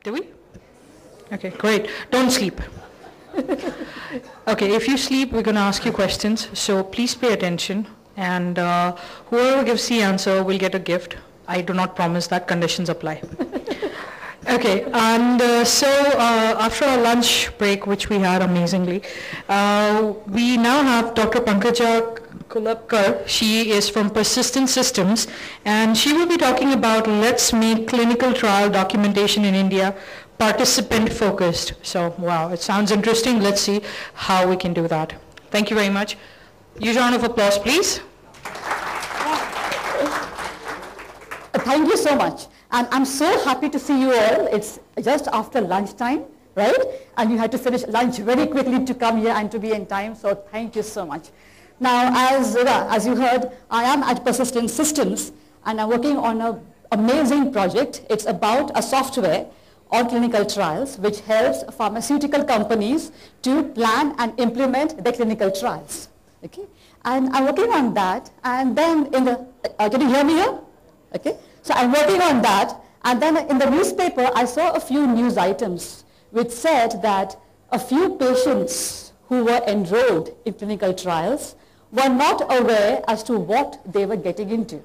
Do we? Okay, great. Don't sleep. Okay, if you sleep, we're going to ask you questions, so please pay attention. And whoever gives the answer will get a gift. I do not promise that, conditions apply. Okay, and after our lunch break, which we had amazingly, we now have Dr. Pankaja Kulabkar. She is from Persistent Systems, and she will be talking about Let's Make Clinical Trial Documentation in India participant focused. So, wow, it sounds interesting. Let's see how we can do that. Thank you very much. Huge round of applause, please. Thank you so much. And I'm so happy to see you all. It's just after lunchtime, right? And you had to finish lunch very quickly to come here and to be in time. So thank you so much. Now, as you heard, I am at Persistent Systems, and I'm working on an amazing project. It's about a software on clinical trials, which helps pharmaceutical companies to plan and implement their clinical trials. Okay? And I'm working on that, and then can you hear me here? Okay? So I'm working on that, and then in the newspaper, I saw a few news items which said that a few patients who were enrolled in clinical trials were not aware as to what they were getting into.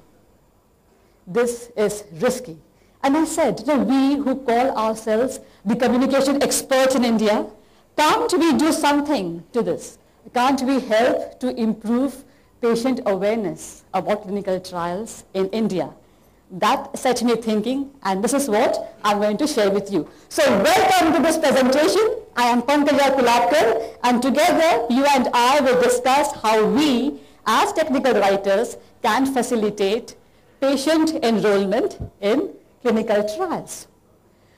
This is risky. And I said, we who call ourselves the communication experts in India, can't we do something to this? Can't we help to improve patient awareness about clinical trials in India? That set me thinking, and this is what I'm going to share with you. So welcome to this presentation. I am Pankaja Kulabkar, and together you and I will discuss how we, as technical writers, can facilitate patient enrollment in clinical trials.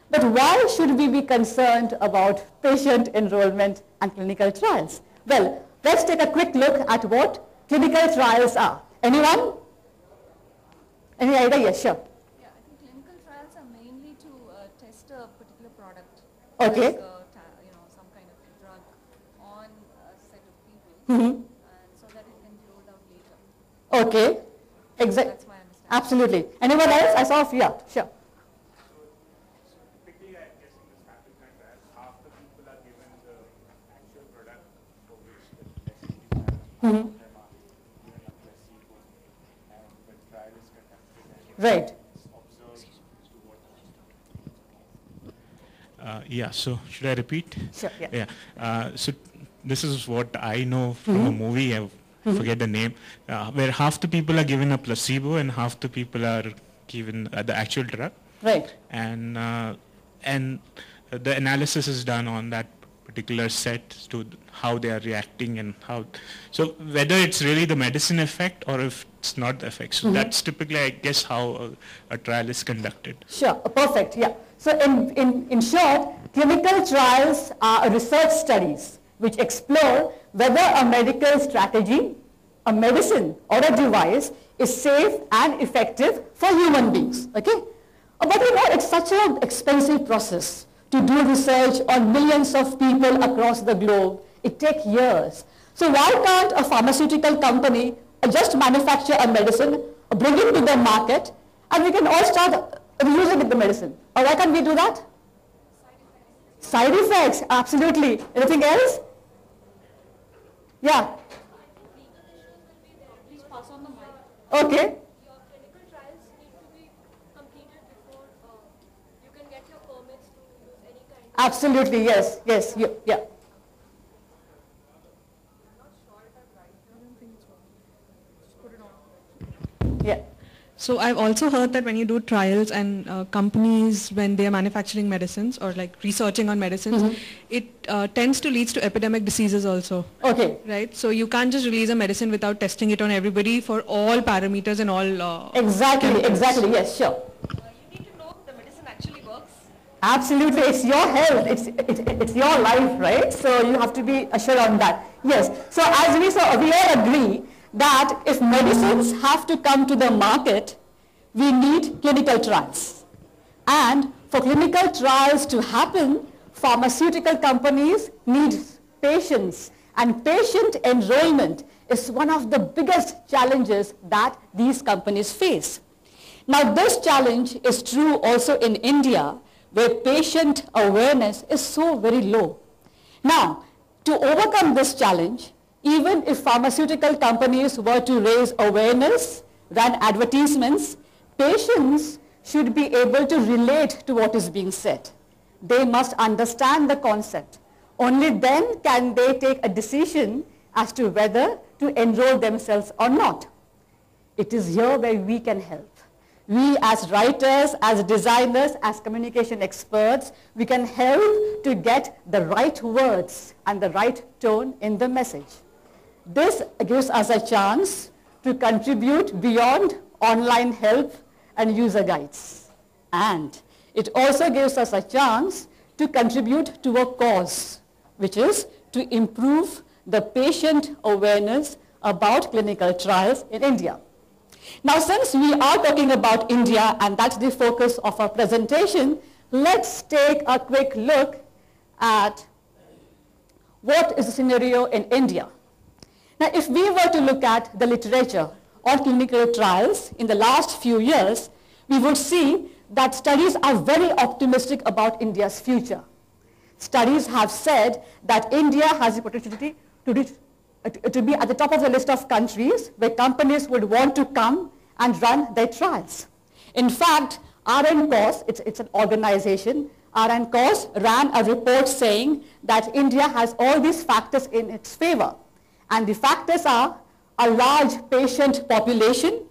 But why should we be concerned about patient enrollment and clinical trials? Well, let's take a quick look at what clinical trials are. Anyone? Any idea? Yes, sure. Yeah, I think clinical trials are mainly to test a particular product. Okay. Like some kind of drug on a set of people, Mm-hmm. and so that it can be rolled out later. Okay. Exactly. That's my understanding. Absolutely. Anyone else? I saw a few. Yeah, sure. So typically, I'm guessing this happens like that. Half the people are given the actual product for which the testing is done. Mm-hmm. Half of them are given a placebo, and the trial is conducted and Right. it's observed as to what. So should I repeat? Sure. Yeah. Yeah. So this is what I know from a movie. I forget the name, where half the people are given a placebo and half the people are given the actual drug. Right. And the analysis is done on that particular set to how they are reacting and how. So whether it's really the medicine effect or if it's not the effect. So that's typically, I guess, how a trial is conducted. Sure. Perfect. Yeah. So in short, clinical trials are research studies which explore whether a medical strategy, a medicine, or a device is safe and effective for human beings. Okay? But it's such an expensive process to do research on millions of people across the globe. It takes years. So why can't a pharmaceutical company just manufacture a medicine, bring it to the market, and we can all start using the medicine? Or why can't we do that? Side effects, absolutely. Anything else? Yeah. Please pass on the mic. Okay. Your clinical trials need to be completed before you can get your permits to use any kind of... Absolutely, yes, yes, yeah. Yeah. So I've also heard that when you do trials and companies, when they are manufacturing medicines or like researching on medicines, it tends to lead to epidemic diseases also. Okay. Right? So you can't just release a medicine without testing it on everybody for all parameters and all... Exactly, yes, sure. You need to know if the medicine actually works. Absolutely, it's your health, it's your life, right? So you have to be assured on that. Yes, so as we all agree that if medicines have to come to the market, we need clinical trials. And for clinical trials to happen, pharmaceutical companies need patients, and patient enrollment is one of the biggest challenges that these companies face. Now this challenge is true also in India, where patient awareness is so very low. Now, to overcome this challenge, even if pharmaceutical companies were to raise awareness, run advertisements, patients should be able to relate to what is being said. They must understand the concept. Only then can they take a decision as to whether to enroll themselves or not. It is here where we can help. We as writers, as designers, as communication experts, we can help to get the right words and the right tone in the message. This gives us a chance to contribute beyond online help and user guides. And it also gives us a chance to contribute to a cause, which is to improve the patient awareness about clinical trials in India. Now, since we are talking about India and that's the focus of our presentation, let's take a quick look at what is the scenario in India. Now, if we were to look at the literature on clinical trials in the last few years, we would see that studies are very optimistic about India's future. Studies have said that India has the potential to be at the top of the list of countries where companies would want to come and run their trials. In fact, RNCOS, it's an organization, RNCOS ran a report saying that India has all these factors in its favor. And the factors are a large patient population,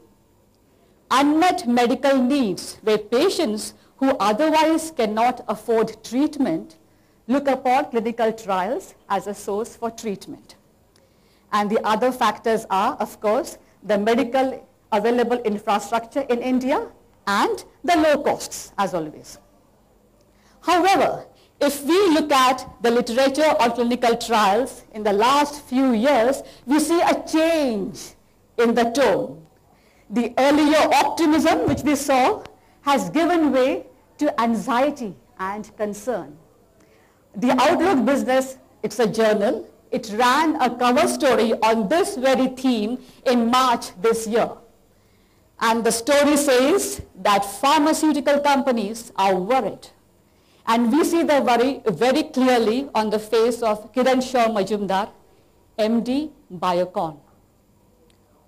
unmet medical needs where patients who otherwise cannot afford treatment look upon clinical trials as a source for treatment. And the other factors are, of course, the medical available infrastructure in India and the low costs, as always. However, if we look at the literature on clinical trials in the last few years, we see a change in the tone. The earlier optimism which we saw has given way to anxiety and concern. The Outlook Business, it's a journal, it ran a cover story on this very theme in March this year. And the story says that pharmaceutical companies are worried. And we see the worry very clearly on the face of Kiran Shah Majumdar, MD, Biocon.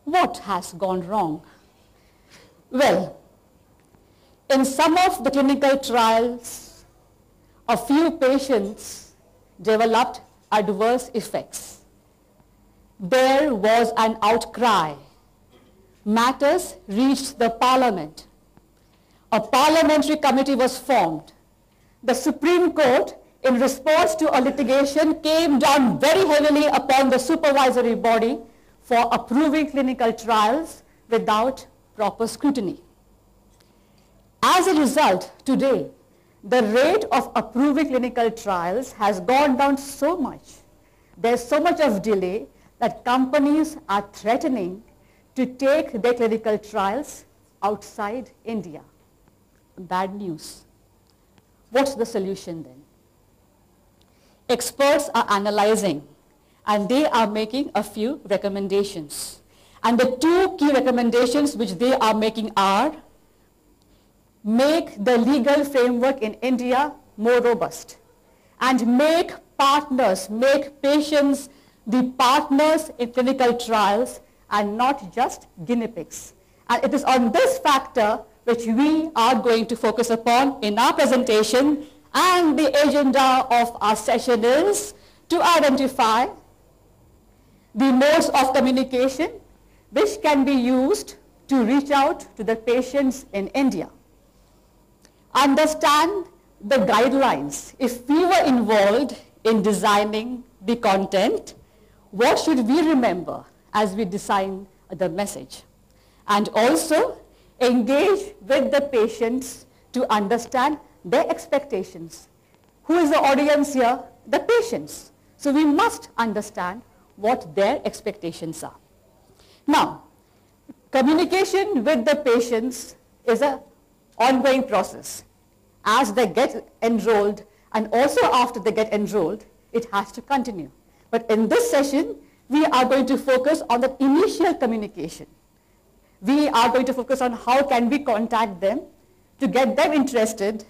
What has gone wrong? Well, in some of the clinical trials, a few patients developed adverse effects. There was an outcry. Matters reached the parliament. A parliamentary committee was formed. The Supreme Court, in response to a litigation, came down very heavily upon the supervisory body for approving clinical trials without proper scrutiny. As a result, today, the rate of approving clinical trials has gone down so much. There's so much of delay that companies are threatening to take their clinical trials outside India. Bad news. What's the solution then? Experts are analyzing and they are making a few recommendations. And the two key recommendations which they are making are: make the legal framework in India more robust, and make partners, make patients the partners in clinical trials and not just guinea pigs. And it is on this factor which we are going to focus upon in our presentation, and the agenda of our session is to identify the modes of communication which can be used to reach out to the patients in India. Understand the guidelines. If we were involved in designing the content, what should we remember as we design the message? And also engage with the patients to understand their expectations. Who is the audience here? The patients. So we must understand what their expectations are. Now, communication with the patients is an ongoing process. As they get enrolled and also after they get enrolled, it has to continue. But in this session, we are going to focus on the initial communication. We are going to focus on how can we contact them to get them interested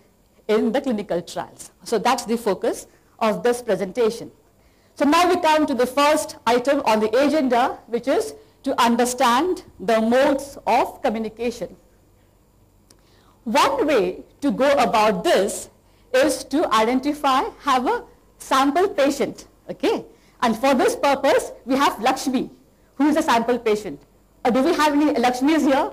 in the clinical trials. So that's the focus of this presentation. So now we come to the first item on the agenda, which is to understand the modes of communication. One way to go about this is to identify, have a sample patient, okay? And for this purpose, we have Lakshmi, who is a sample patient. Do we have any Lakshmis here?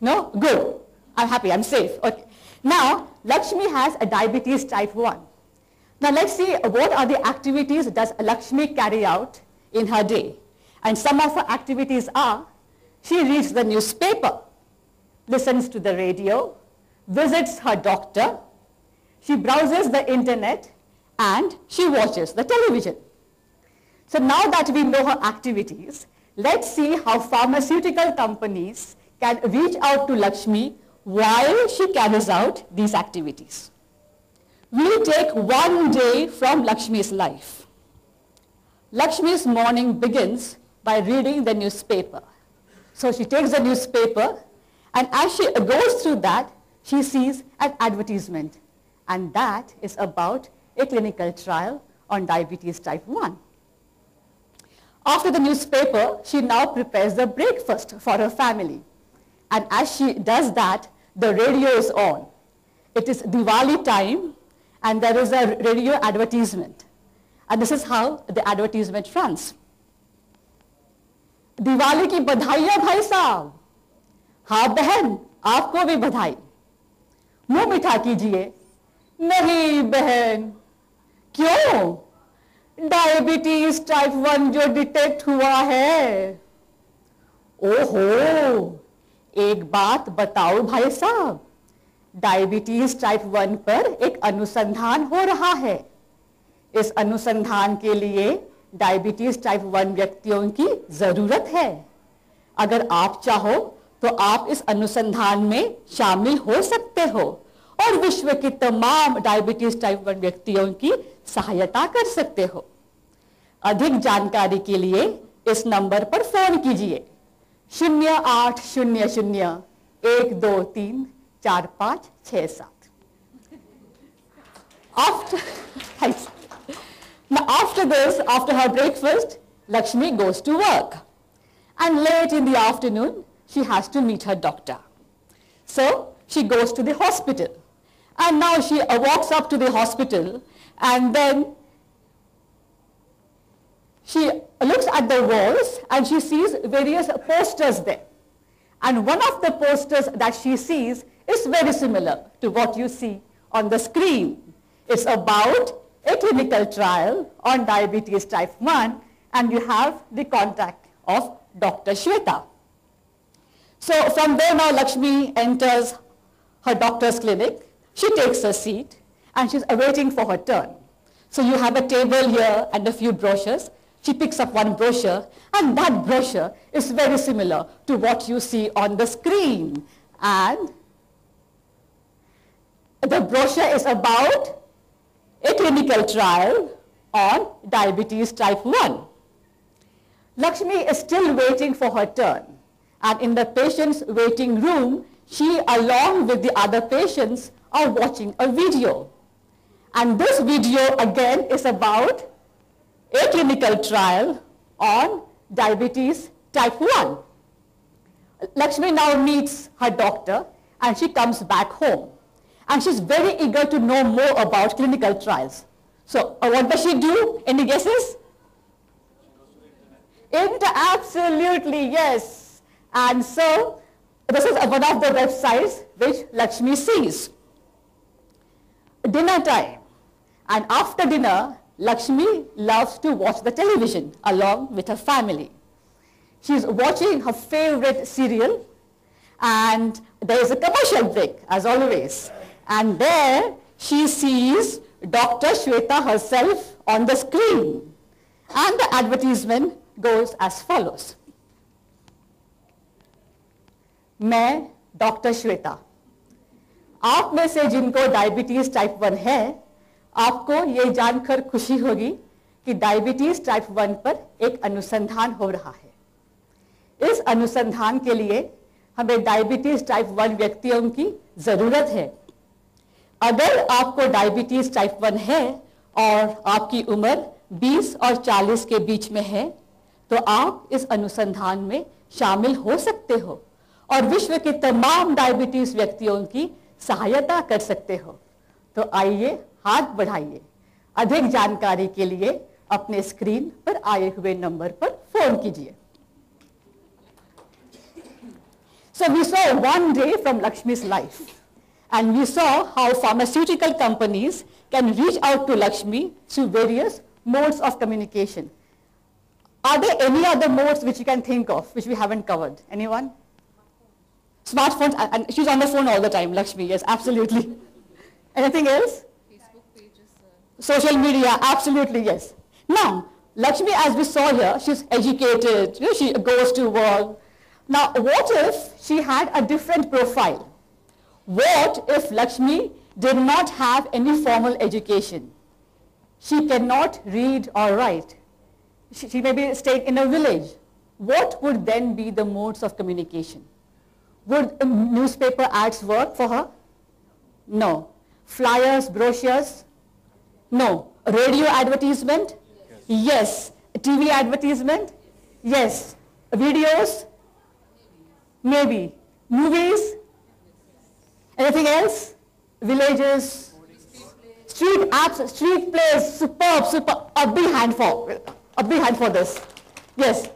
No? Good. I'm happy, I'm safe. Okay. Now, Lakshmi has a diabetes type 1. Now let's see what are the activities does Lakshmi carry out in her day. And some of her activities are, she reads the newspaper, listens to the radio, visits her doctor, she browses the internet, and she watches the television. So now that we know her activities, let's see how pharmaceutical companies can reach out to Lakshmi while she carries out these activities. We'll take one day from Lakshmi's life. Lakshmi's morning begins by reading the newspaper. So she takes the newspaper, and as she goes through that, she sees an advertisement, and that is about a clinical trial on diabetes type 1. After the newspaper, she now prepares the breakfast for her family. And as she does that, the radio is on. It is Diwali time, and there is a radio advertisement. And this is how the advertisement runs. Diwali की बधाइयां भाई साहब, हाँ बहन आपको भी बधाई, मुंह मीठा कीजिए, नहीं बहन, क्यों? डायबिटीज टाइप 1 जो डिटेक्ट हुआ है। ओहो, एक बात बताओ भाई साहब, डायबिटीज टाइप 1 पर एक अनुसंधान हो रहा है। इस अनुसंधान के लिए डायबिटीज टाइप 1 व्यक्तियों की जरूरत है। अगर आप चाहो तो आप इस अनुसंधान में शामिल हो सकते हो और विश्व की तमाम डायबिटीज टाइप 1 व्यक्तियों की सहायता कर सकते हो। अधिक जानकारी के लिए इस नंबर पर फोन कीजिए 0800-123-4567। After this, after her breakfast, Lakshmi goes to work. And late in the afternoon, she has to meet her doctor. So she goes to the hospital. And now she walks up to the hospital, and then she looks at the walls and she sees various posters there. And one of the posters that she sees is very similar to what you see on the screen. It's about a clinical trial on diabetes type 1, and you have the contact of Dr. Shweta. So from there now Lakshmi enters her doctor's clinic. She takes a seat and she's awaiting for her turn. So you have a table here and a few brochures. She picks up one brochure, and that brochure is very similar to what you see on the screen. And the brochure is about a clinical trial on diabetes type 1. Lakshmi is still waiting for her turn, and in the patient's waiting room, she along with the other patients are watching a video. And this video again is about a clinical trial on diabetes type 1. Lakshmi now meets her doctor, and she comes back home. And she's very eager to know more about clinical trials. So what does she do? Any guesses? Absolutely, yes. And so this is one of the websites which Lakshmi sees. Dinner time. And after dinner, Lakshmi loves to watch the television along with her family. She's watching her favorite serial, and there is a commercial break, as always. And there she sees Dr. Shweta herself on the screen. And the advertisement goes as follows. मैं doctor Shweta, आप में से जिनको diabetes type 1 है, आपको ये जानकर खुशी होगी कि डायबिटीज टाइप 1 पर एक अनुसंधान हो रहा है। इस अनुसंधान के लिए हमें डायबिटीज टाइप 1 व्यक्तियों की जरूरत है। अगर आपको डायबिटीज टाइप 1 है और आपकी उम्र 20 और 40 के बीच में है, तो आप इस अनुसंधान में शामिल हो सकते हो और विश्व के तमाम डायबिटीज व्यक्तियों की सहायता कर सकते हो। तो आइए, हाथ बढ़ाइए। अधिक जानकारी के लिए अपने स्क्रीन पर आए हुए नंबर पर फोन कीजिए। So we saw one day from Lakshmi's life, and we saw how pharmaceutical companies can reach out to Lakshmi through various modes of communication. Are there any other modes which you can think of, which we haven't covered? Anyone? Smartphones, and she's on the phone all the time, Lakshmi, yes, absolutely. Anything else? Facebook pages. Social media, absolutely, yes. Now, Lakshmi, as we saw here, she's educated, you know, she goes to work. Now, what if she had a different profile? What if Lakshmi did not have any formal education? She cannot read or write. She may be staying in a village. What would then be the modes of communication? Would newspaper ads work for her? No. Flyers, brochures? No. Radio advertisement? Yes. TV advertisement? Yes. Videos? Maybe. Movies? Anything else? Villages? Street apps, street plays, superb, superb. A big hand for this. Yes.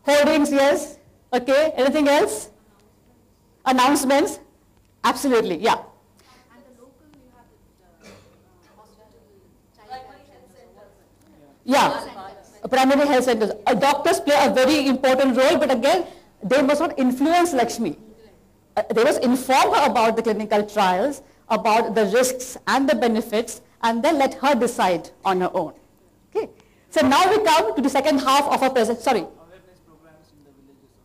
Hoardings, yes. Okay. Anything else? Announcements? Absolutely, yeah. And the local, you have the hospital, primary health centers. Yeah. Primary health centers. Doctors play a very important role, but again, they must not influence Lakshmi. They must inform her about the clinical trials, about the risks and the benefits, and then let her decide on her own. Okay. So now we come to the second half of our present. Sorry. Awareness programs in the villages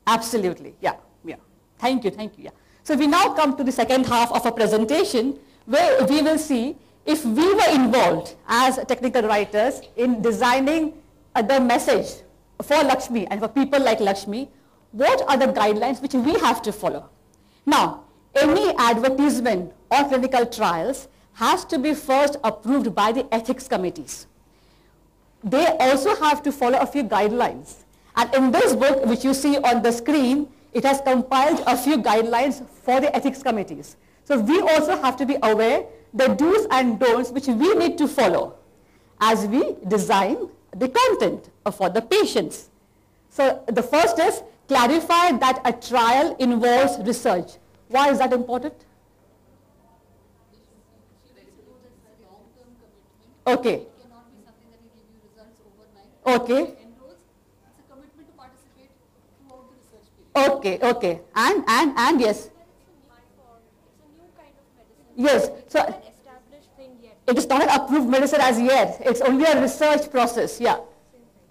also. Absolutely. Yeah. Yeah. Thank you. Thank you. Yeah. So we now come to the second half of our presentation, where we will see if we were involved as technical writers in designing the message for Lakshmi and for people like Lakshmi, what are the guidelines which we have to follow? Now, any advertisement or clinical trials has to be first approved by the ethics committees. They also have to follow a few guidelines. And in this book, which you see on the screen, it has compiled a few guidelines for the ethics committees. So we also have to be aware the do's and don'ts which we need to follow as we design the content for the patients. So the first is clarify that a trial involves research. Why is that important? Okay. It cannot be something that will give you results overnight. Okay. Enrolls, it's a commitment to participate throughout the research period. Okay. Okay. And yes. It's a new kind of medicine. Yes. It's So not an established thing yet. it is not an approved medicine as yet. It's only a research process. Yeah.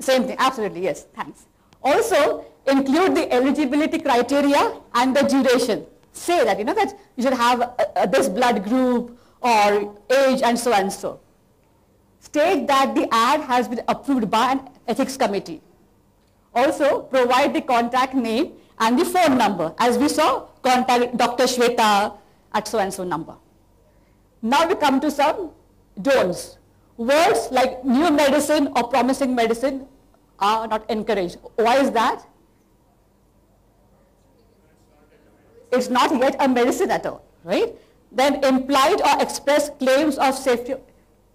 Same thing. Absolutely. Yes. Thanks. Also, include the eligibility criteria and the duration. Say that, that you should have this blood group or age and so and so. State that the ad has been approved by an ethics committee. Also, provide the contact name and the phone number. As we saw, contact Dr. Shweta at so and so number. Now we come to some don'ts. Words like new medicine or promising medicine are not encouraged. Why is that? It's not yet a medicine at all, right? Then implied or expressed claims of safety,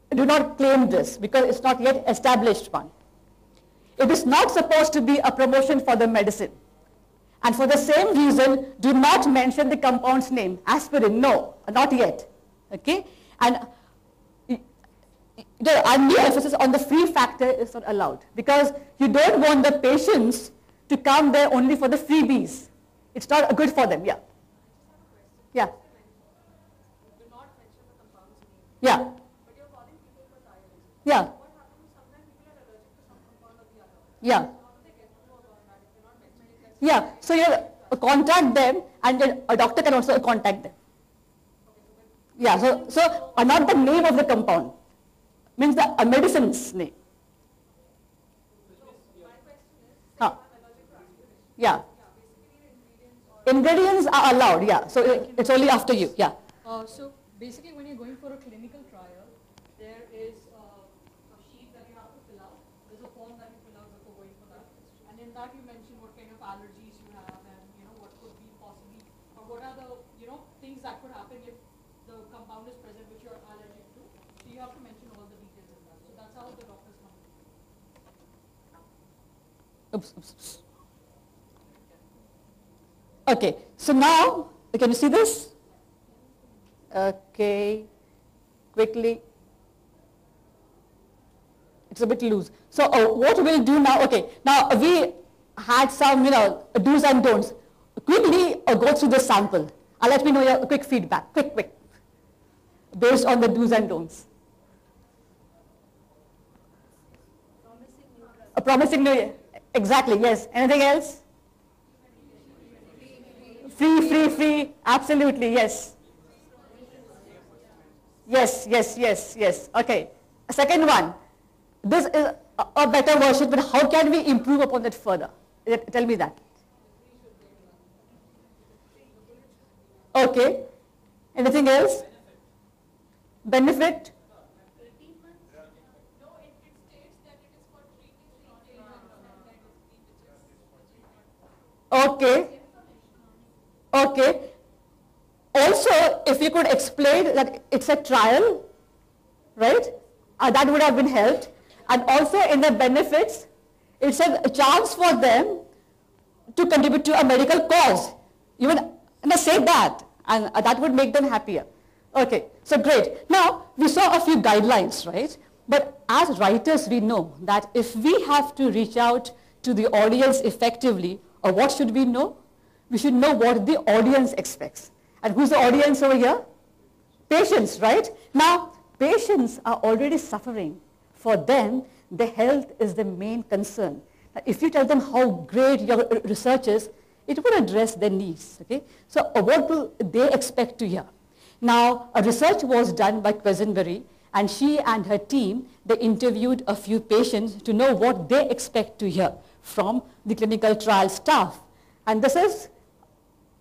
do not claim this because it's not yet established one. It is not supposed to be a promotion for the medicine. And for the same reason, do not mention the compound's name. Aspirin, no, not yet. Okay? And the undue emphasis on the free factor is not allowed because you don't want the patients to come there only for the freebies. It's not good for them, yeah. Yeah. Do not mention the compound's name. Yeah. But you're calling people for trials. Yeah. What happens is sometimes people are allergic to some compound or the other. Yeah. How do they get to know about that if you're not mentioning that? Yeah. So you contact them and then a doctor can also contact them. Yeah. So not the name of the compound. Means the medicine's name. Huh. Yeah. Ingredients are allowed, yeah. So it's only after you, yeah. So basically when you're going for a clinical trial, there is a sheet that you have to fill out. There's a form that you fill out before going for that. And in that you mention what kind of allergies you have and what could be possibly, or what are the things that could happen if the compound is present which you are allergic to. So you have to mention all the details in that. So that's how the doctors come. Oops. Okay, so now, can you see this? Okay, quickly. It's a bit loose. So what we'll do now, okay, now we had some, do's and don'ts. Quickly go through the sample and let me know your quick feedback, quick, based on the do's and don'ts. A promising new, exactly, yes. Anything else? Free, absolutely, yes. Yes. Okay. Second one, this is a better version, but how can we improve upon it further? Tell me that. Okay. Anything else? Benefit? Okay. Also, if you could explain that it's a trial, right? That would have been helped. And also in the benefits, it's a chance for them to contribute to a medical cause. Even say that, and that would make them happier. Okay, so great. Now, we saw a few guidelines, right? But as writers, we know that if we have to reach out to the audience effectively, or what should we know? We should know what the audience expects. And who's the audience over here? Patients, right? Now, patients are already suffering. For them, the health is the main concern. Now, if you tell them how great your research is, it will address their needs. Okay? So what do they expect to hear? Now, a research was done by Quisenberry, and she and her team, they interviewed a few patients to know what they expect to hear from the clinical trial staff. And this is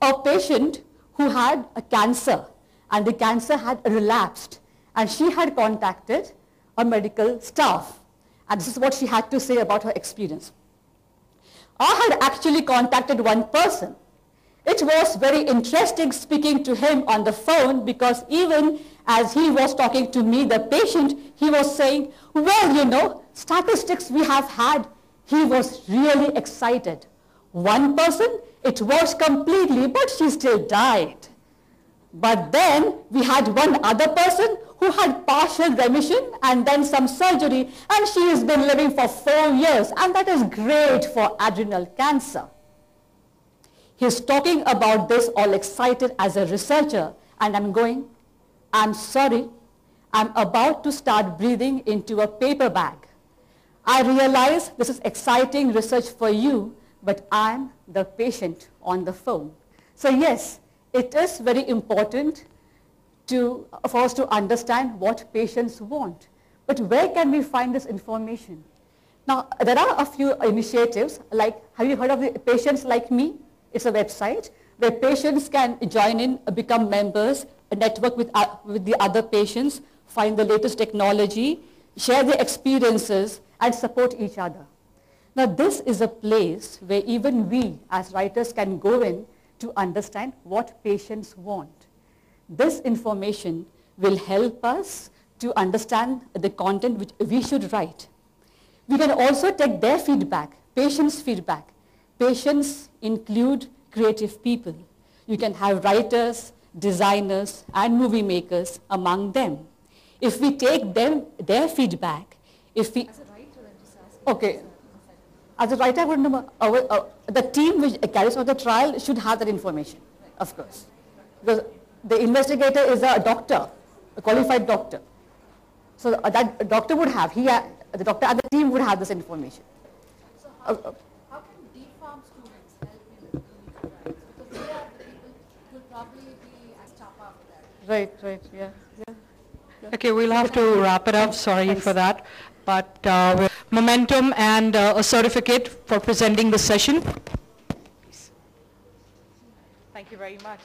a patient who had a cancer, and the cancer had relapsed, and she had contacted a medical staff. And this is what she had to say about her experience. I had actually contacted one person. It was very interesting speaking to him on the phone, because even as he was talking to me, the patient, he was saying, well, statistics we have had. He was really excited. One person, it worked completely, but she still died. But then we had one other person who had partial remission and then some surgery, and she has been living for 4 years, and that is great for adrenal cancer. He's talking about this all excited as a researcher, and I'm going, I'm sorry, I'm about to start breathing into a paper bag. I realize this is exciting research for you, but I'm the patient on the phone. So yes, it is very important for us to understand what patients want. But where can we find this information? Now, there are a few initiatives, like, have you heard of the Patients Like Me? It's a website where patients can join in, become members, network with the other patients, find the latest technology, share their experiences, and support each other. Now, this is a place where even we as writers can go in to understand what patients want. This information will help us to understand the content which we should write. We can also take their feedback, patients' feedback. Patients include creative people. You can have writers, designers, and movie makers among them. If we take their feedback, if we... As a writer, I'm just asking. Okay. As a writer, I would know, the team which carries out the trial should have that information, of course. Because the investigator is a doctor, a qualified doctor. So that doctor would have, the doctor and the team would have this information. So how can deformed students help in clinical trials? Because they are the people who will probably be as tough after that. Right, yeah. Okay, we'll have to wrap it up. Sorry for that. But momentum and a certificate for presenting the session. Thank you very much.